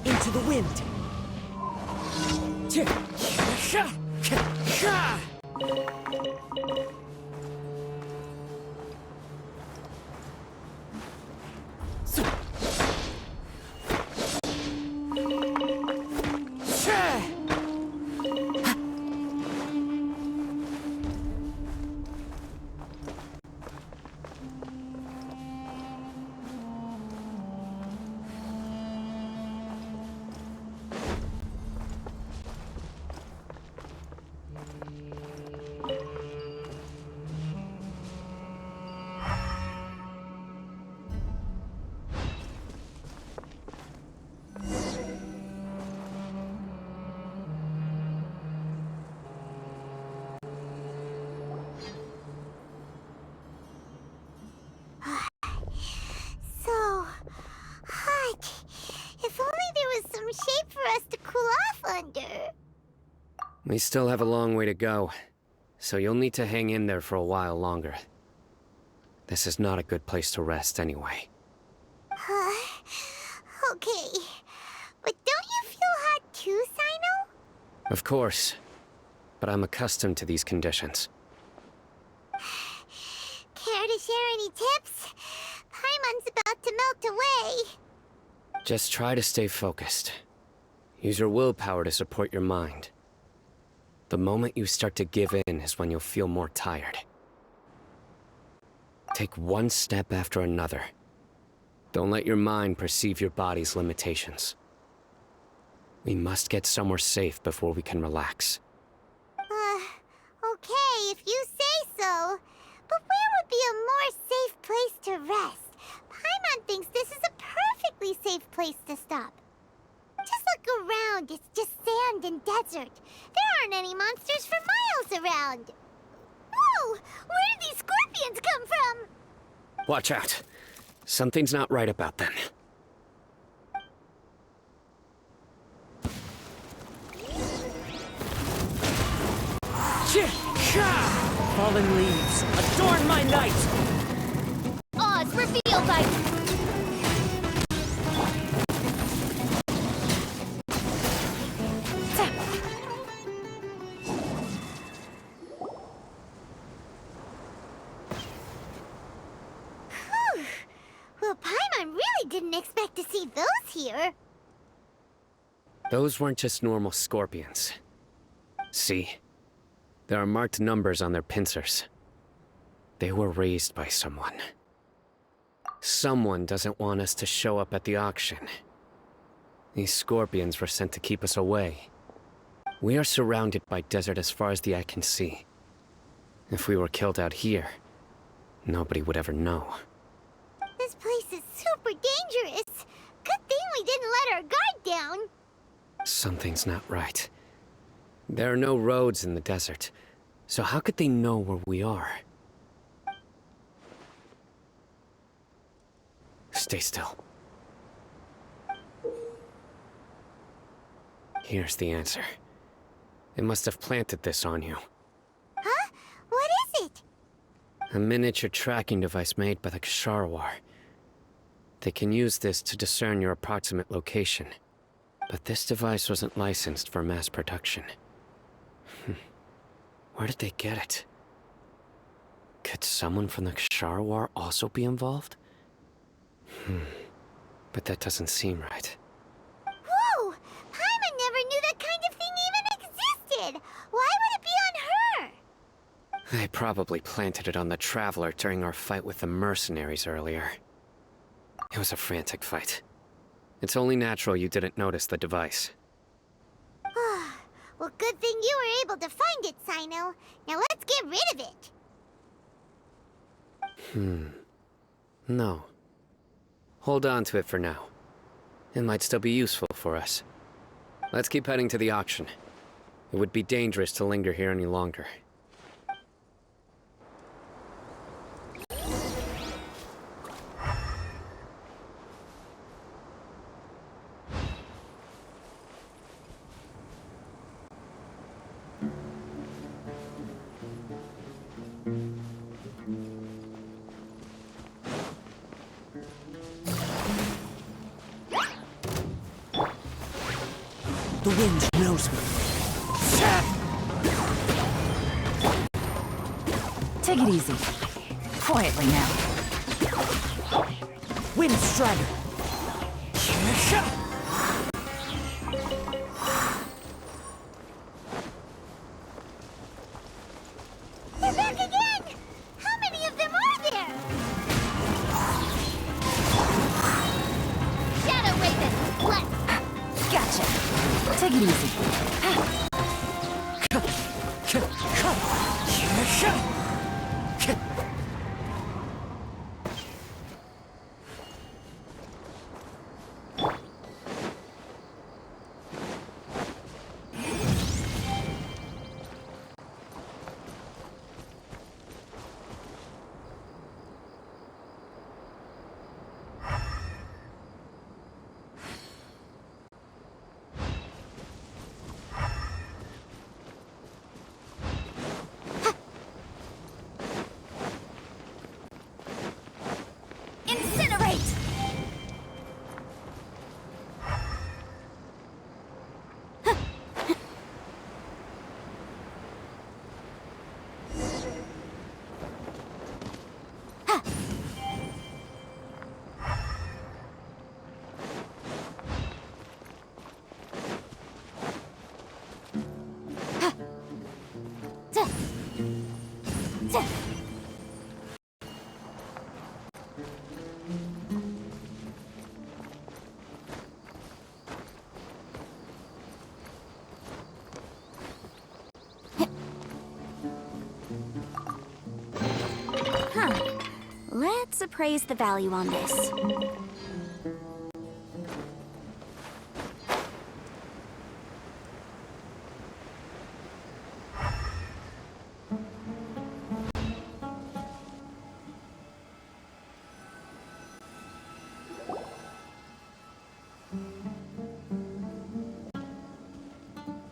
Into the wind. So hot. If only there was some shade for us to cool off under. We still have a long way to go, so you'll need to hang in there for a while longer. This is not a good place to rest anyway. Okay. But don't you feel hot too, Sino? Of course, but I'm accustomed to these conditions. Care to share any tips? Paimon's about to melt away. Just try to stay focused. Use your willpower to support your mind. The moment you start to give in is when you'll feel more tired. Take one step after another. Don't let your mind perceive your body's limitations. We must get somewhere safe before we can relax. Okay, if you say so. But where would be a more safe place to rest? Paimon thinks this is a perfectly safe place to stop. Just look around, it's just sand and desert. There aren't any monsters for miles around. Whoa! Where did these scorpions come from? Watch out. Something's not right about them. Fallen leaves, adorn my night! Oz, reveal by... Well, Paimon really didn't expect to see those here. Those weren't just normal scorpions. See? There are marked numbers on their pincers. They were raised by someone. Someone doesn't want us to show up at the auction. These scorpions were sent to keep us away. We are surrounded by desert as far as the eye can see. If we were killed out here, nobody would ever know. This place is super dangerous. Good thing we didn't let our guard down. Something's not right. There are no roads in the desert, so how could they know where we are? Stay still. Here's the answer. It must have planted this on you. Huh? What is it? A miniature tracking device made by the Kshahrewar. They can use this to discern your approximate location. But this device wasn't licensed for mass production. Where did they get it? Could someone from the Kshahrewar also be involved? But that doesn't seem right. Whoa! Paimon never knew that kind of thing even existed! Why would it be on her? They probably planted it on the Traveler during our fight with the mercenaries earlier. It was a frantic fight. It's only natural you didn't notice the device. Well, good thing you were able to find it, Sino. Now let's get rid of it. No. Hold on to it for now. It might still be useful for us. Let's keep heading to the auction. It would be dangerous to linger here any longer. The wind knows me. Take it easy. Quietly now. Wind Strider. They're back again! How many of them are there? Shadow Raven, left! Gotcha. Take it easy. Incinerate! Let's appraise the value on this.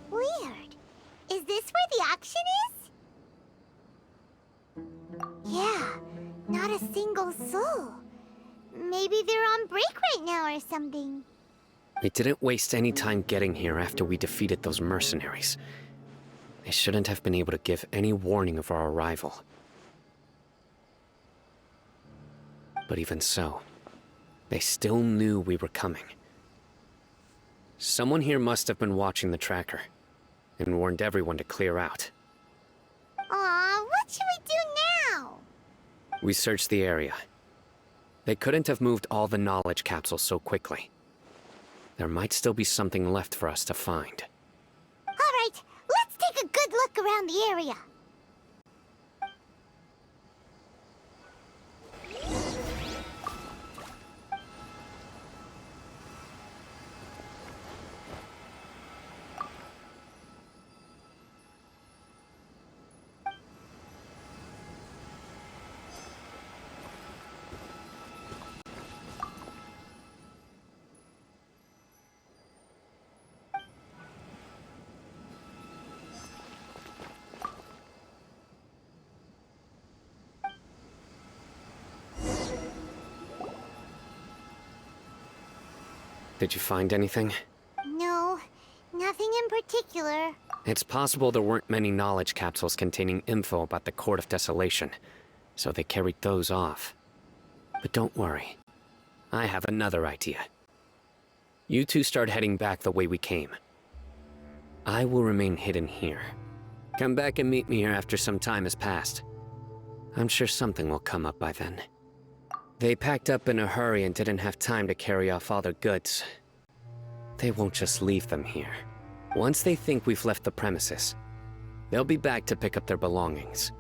Weird. Is this where the auction is? Yeah, not a single soul. Maybe they're on break right now or something. We didn't waste any time getting here after we defeated those mercenaries. They shouldn't have been able to give any warning of our arrival. But even so, they still knew we were coming. Someone here must have been watching the tracker and warned everyone to clear out. Aw, what should we do now? We searched the area. They couldn't have moved all the knowledge capsules so quickly. There might still be something left for us to find. All right, let's take a good look around the area. Did you find anything? No, nothing in particular. It's possible there weren't many knowledge capsules containing info about the Court of Desolation, so they carried those off. But don't worry. I have another idea. You two start heading back the way we came. I will remain hidden here. Come back and meet me here after some time has passed. I'm sure something will come up by then. They packed up in a hurry and didn't have time to carry off all their goods. They won't just leave them here. Once they think we've left the premises, they'll be back to pick up their belongings.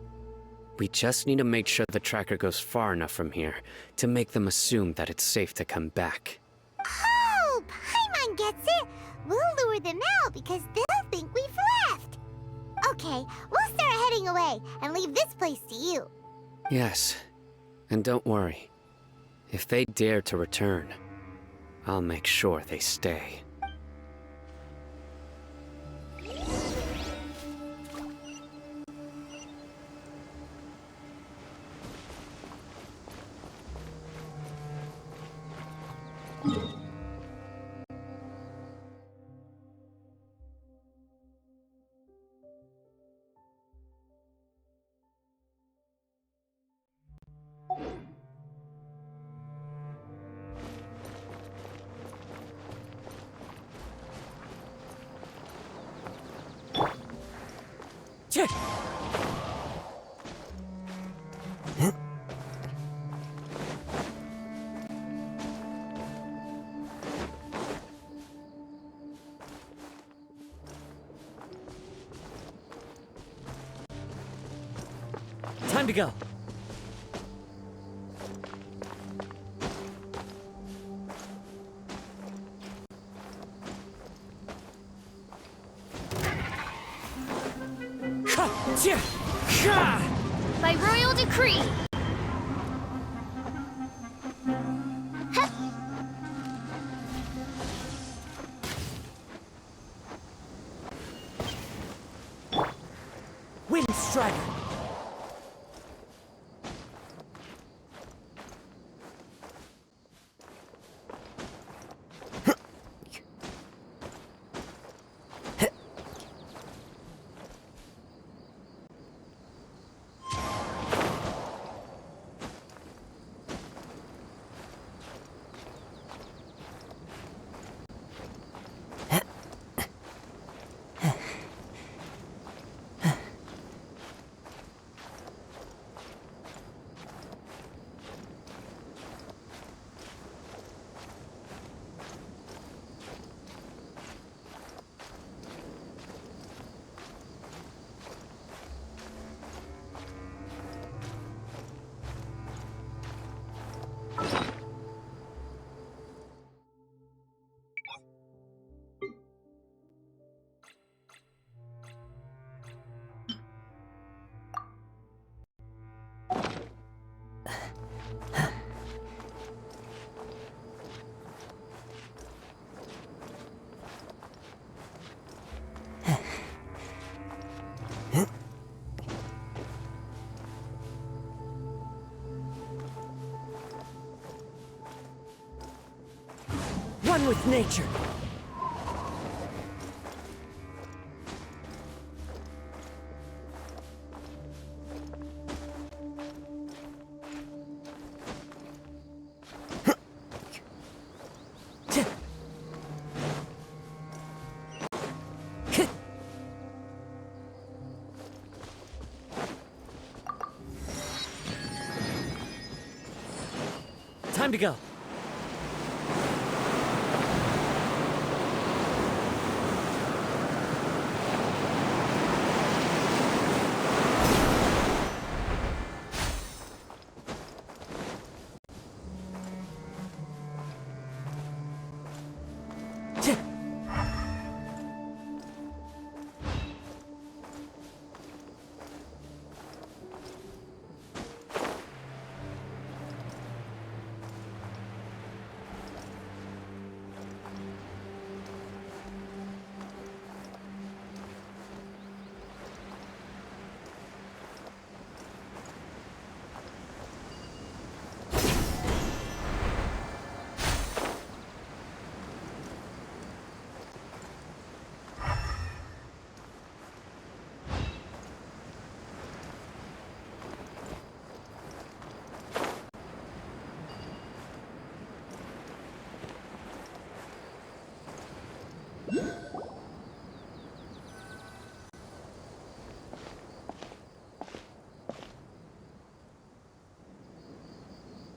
We just need to make sure the tracker goes far enough from here to make them assume that it's safe to come back. Oh, Paimon gets it. We'll lure them out because they'll think we've left. Okay, we'll start heading away and leave this place to you. Yes, and don't worry. If they dare to return, I'll make sure they stay. Time to go. By royal decree. Wind Strider. One with nature. Time to go.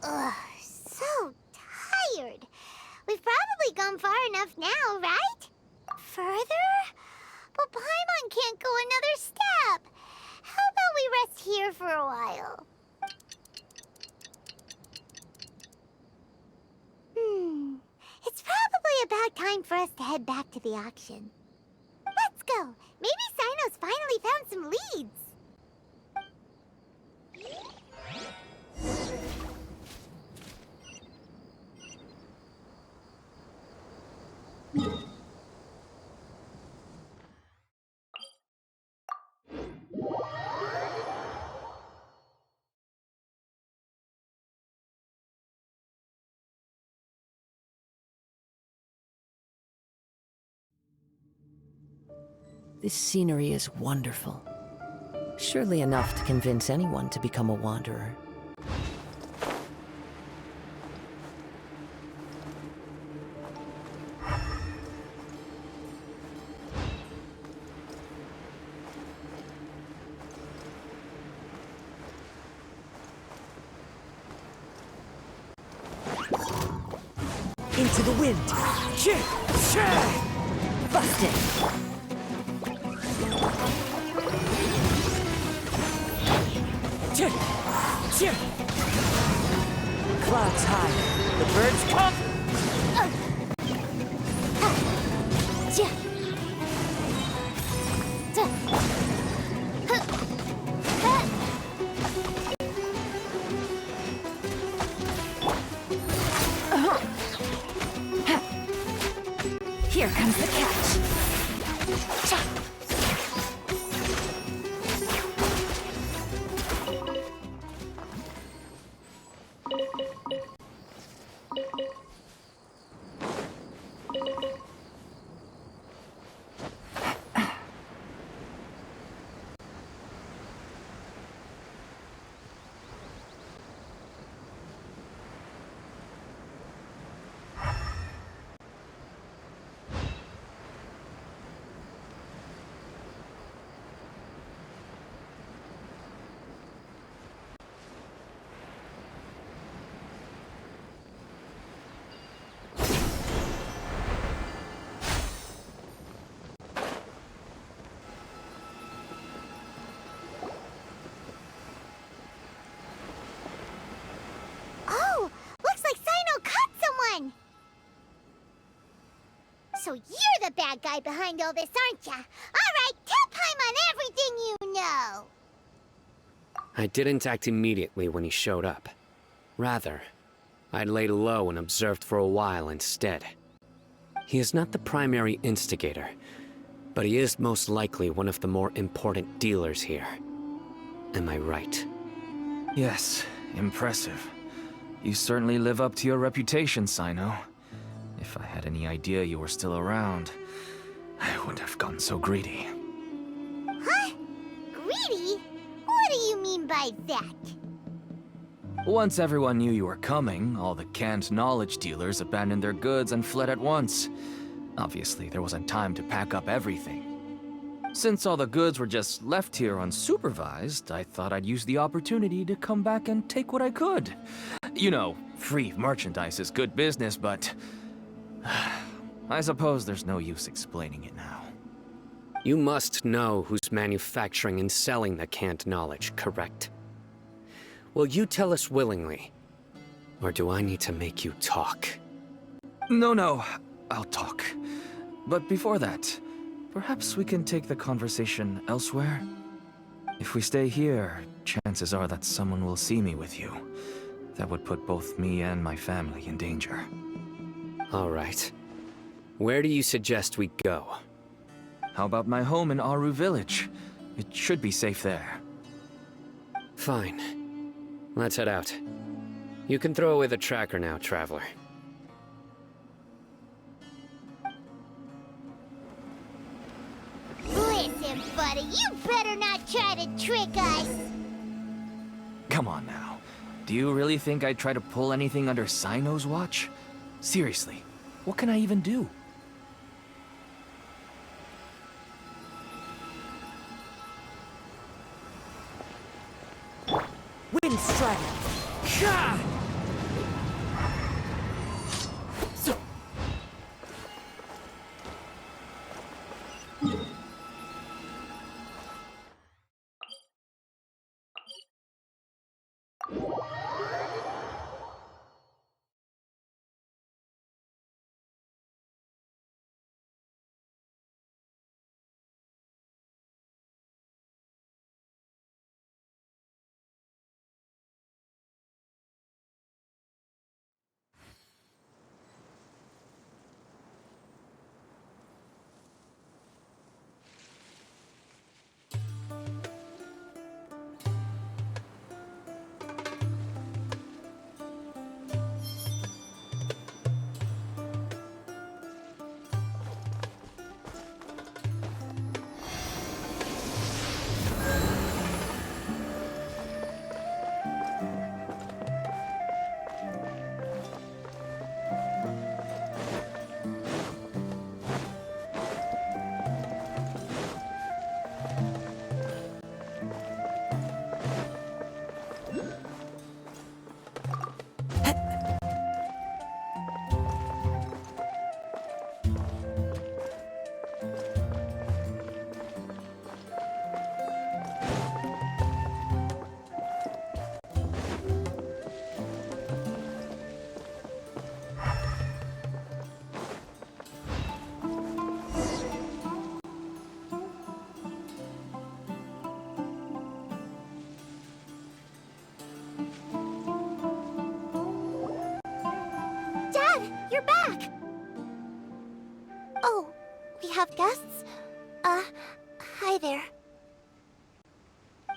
Ugh, so tired. We've probably gone far enough now, right? Further? But Paimon can't go another step. How about we rest here for a while? It's probably about time for us to head back to the auction. Let's go. Maybe Cyno's finally found some leads. This scenery is wonderful. Surely enough to convince anyone to become a wanderer. Into the wind! Busted! Clouds high. The birds come. Here comes the catch. Oh, looks like Sino caught someone! So you're the bad guy behind all this, aren't ya? Alright, tell Paimon everything you know! I didn't act immediately when he showed up. Rather, I laid low and observed for a while instead. He is not the primary instigator, but he is most likely one of the more important dealers here. Am I right? Yes, impressive. You certainly live up to your reputation, Sino. If I had any idea you were still around, I wouldn't have gotten so greedy. Huh? Greedy? What do you mean by that? Once everyone knew you were coming, all the canned knowledge dealers abandoned their goods and fled at once. Obviously, there wasn't time to pack up everything. Since all the goods were just left here unsupervised, I thought I'd use the opportunity to come back and take what I could. You know, free merchandise is good business, but I suppose there's no use explaining it now. You must know who's manufacturing and selling the canned knowledge, correct? Will you tell us willingly? Or do I need to make you talk? No, I'll talk. But before that, perhaps we can take the conversation elsewhere? If we stay here, chances are that someone will see me with you. That would put both me and my family in danger. All right. Where do you suggest we go? How about my home in Aru Village? It should be safe there. Fine. Let's head out. You can throw away the tracker now, Traveler. Listen, buddy, you better not try to trick us! Come on now. Do you really think I'd try to pull anything under Sino's watch? Seriously, what can I even do? Wind strike. Gah!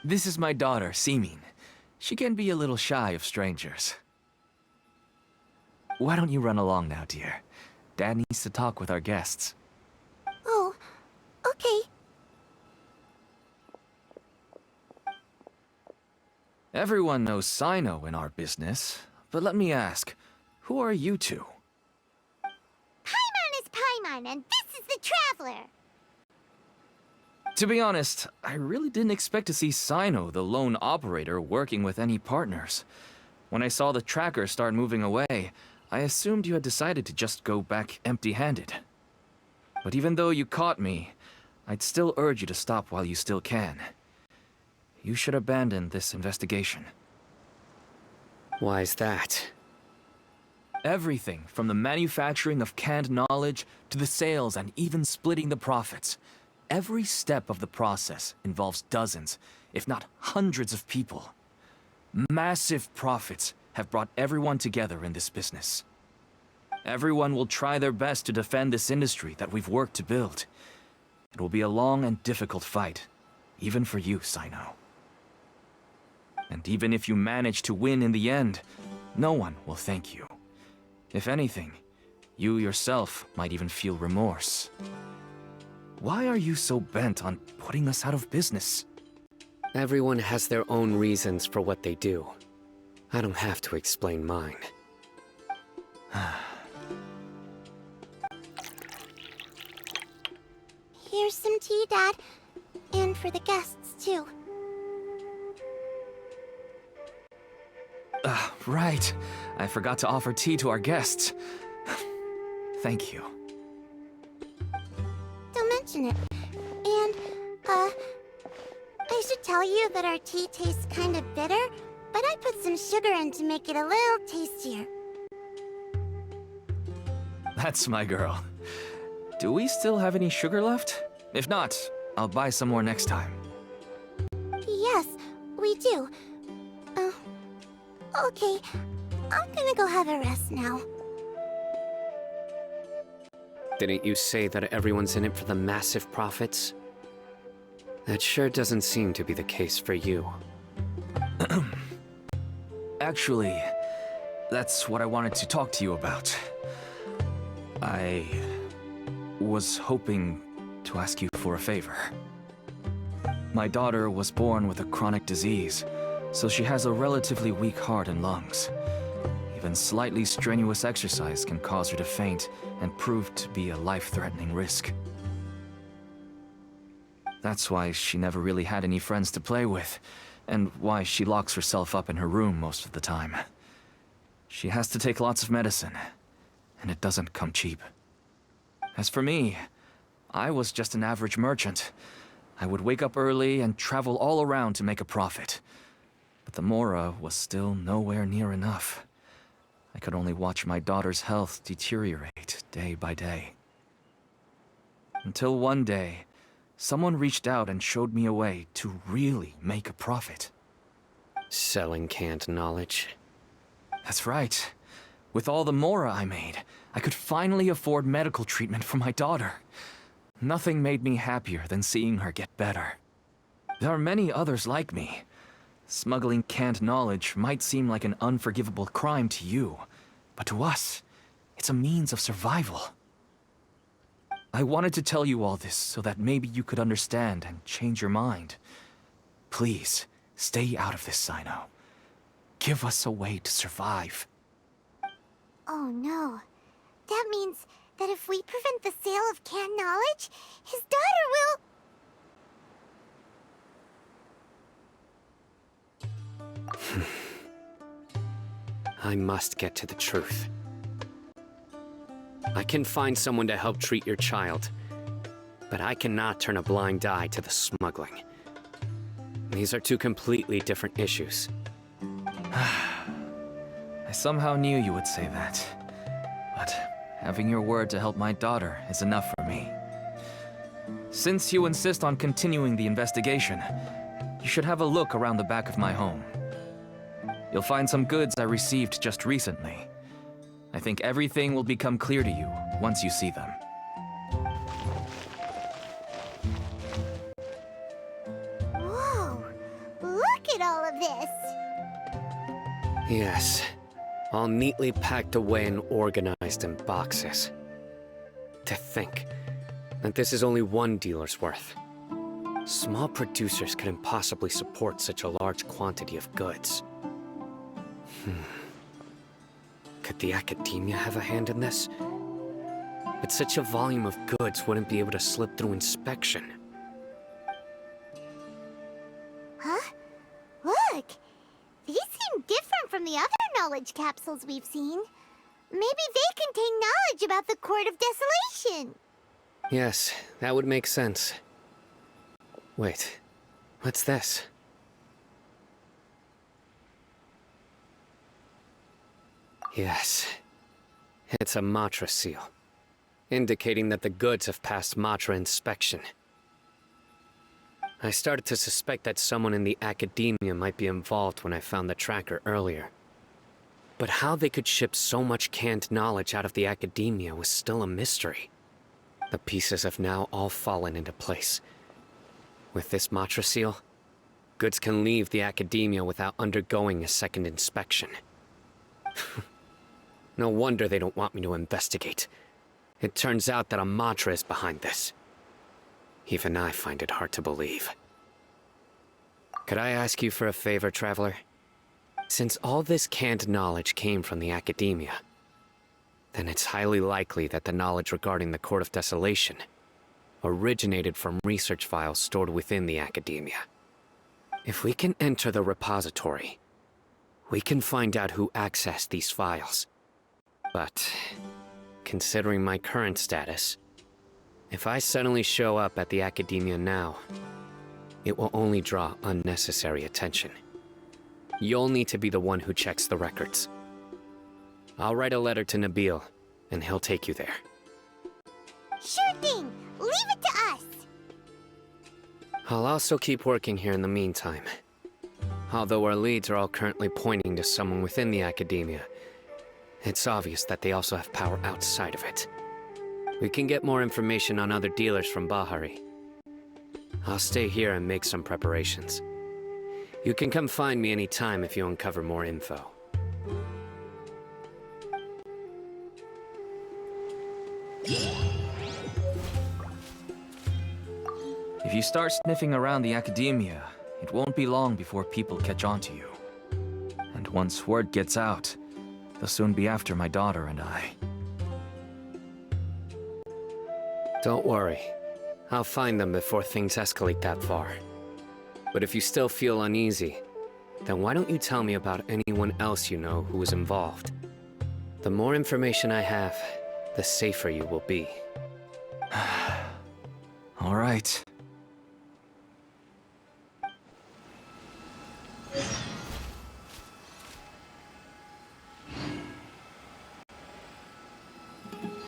This is my daughter, Simin. She can be a little shy of strangers. Why don't you run along now, dear? Dad needs to talk with our guests. Oh, okay. Everyone knows Sino in our business, but let me ask, who are you two? Paimon is Paimon, and this is the Traveler. To be honest, I really didn't expect to see Sino, the lone operator, working with any partners. When I saw the tracker start moving away, I assumed you had decided to just go back empty-handed. But even though you caught me, I'd still urge you to stop while you still can. You should abandon this investigation. Why is that? Everything from the manufacturing of canned knowledge to the sales and even splitting the profits. Every step of the process involves dozens, if not hundreds of people. Massive profits have brought everyone together in this business. Everyone will try their best to defend this industry that we've worked to build. It will be a long and difficult fight, even for you, Sino. And even if you manage to win in the end, no one will thank you. If anything, you yourself might even feel remorse. Why are you so bent on putting us out of business? Everyone has their own reasons for what they do. I don't have to explain mine. Here's some tea, Dad. And for the guests, too. Right. I forgot to offer tea to our guests. Thank you. Don't mention it. And, I should tell you that our tea tastes kind of bitter, but I put some sugar in to make it a little tastier. That's my girl. Do we still have any sugar left? If not, I'll buy some more next time. Yes, we do. Okay. I'm gonna go have a rest now. Didn't you say that everyone's in it for the massive profits? That sure doesn't seem to be the case for you. Actually, that's what I wanted to talk to you about. I was hoping to ask you for a favor. My daughter was born with a chronic disease, so she has a relatively weak heart and lungs. Even slightly strenuous exercise can cause her to faint and prove to be a life-threatening risk. That's why she never really had any friends to play with, and why she locks herself up in her room most of the time. She has to take lots of medicine, and it doesn't come cheap. As for me, I was just an average merchant. I would wake up early and travel all around to make a profit. But the Mora was still nowhere near enough. I could only watch my daughter's health deteriorate day by day. Until one day, someone reached out and showed me a way to really make a profit. Selling canned knowledge. That's right. With all the Mora I made, I could finally afford medical treatment for my daughter. Nothing made me happier than seeing her get better. There are many others like me. Smuggling canned knowledge might seem like an unforgivable crime to you, but to us, it's a means of survival. I wanted to tell you all this so that maybe you could understand and change your mind. Please, stay out of this, Sino. Give us a way to survive. Oh no. That means that if we prevent the sale of canned knowledge, his daughter will... I must get to the truth. I can find someone to help treat your child, but I cannot turn a blind eye to the smuggling. These are two completely different issues. I somehow knew you would say that. But having your word to help my daughter is enough for me. Since you insist on continuing the investigation, you should have a look around the back of my home. You'll find some goods I received just recently. I think everything will become clear to you once you see them. Whoa! Yes, all neatly packed away and organized in boxes. To think that this is only one dealer's worth. Small producers couldn't possibly support such a large quantity of goods. Could the Academia have a hand in this? But such a volume of goods wouldn't be able to slip through inspection. Huh? Look! These seem different from the other knowledge capsules we've seen. Maybe they contain knowledge about the Court of Desolation. Yes, that would make sense. Wait, what's this? Yes, it's a Matra seal, indicating that the goods have passed Matra inspection. I started to suspect that someone in the Academia might be involved when I found the tracker earlier. But how they could ship so much canned knowledge out of the Academia was still a mystery. The pieces have now all fallen into place. With this Matra seal, goods can leave the Academia without undergoing a second inspection. No wonder they don't want me to investigate. It turns out that a Matra is behind this. Even I find it hard to believe. Could I ask you for a favor, Traveler? Since all this canned knowledge came from the Academia, then it's highly likely that the knowledge regarding the Court of Desolation originated from research files stored within the Academia. If we can enter the repository, we can find out who accessed these files. But, considering my current status, if I suddenly show up at the Academia now, it will only draw unnecessary attention. You'll need to be the one who checks the records. I'll write a letter to Nabil, and he'll take you there. Sure thing! Leave it to us! I'll also keep working here in the meantime. Although our leads are all currently pointing to someone within the Academia, it's obvious that they also have power outside of it. We can get more information on other dealers from Bahari. I'll stay here and make some preparations. You can come find me anytime if you uncover more info. If you start sniffing around the Academia, it won't be long before people catch on to you. And once word gets out, they'll soon be after my daughter and I. Don't worry. I'll find them before things escalate that far. But if you still feel uneasy, then why don't you tell me about anyone else you know who was involved? The more information I have, the safer you will be. All right.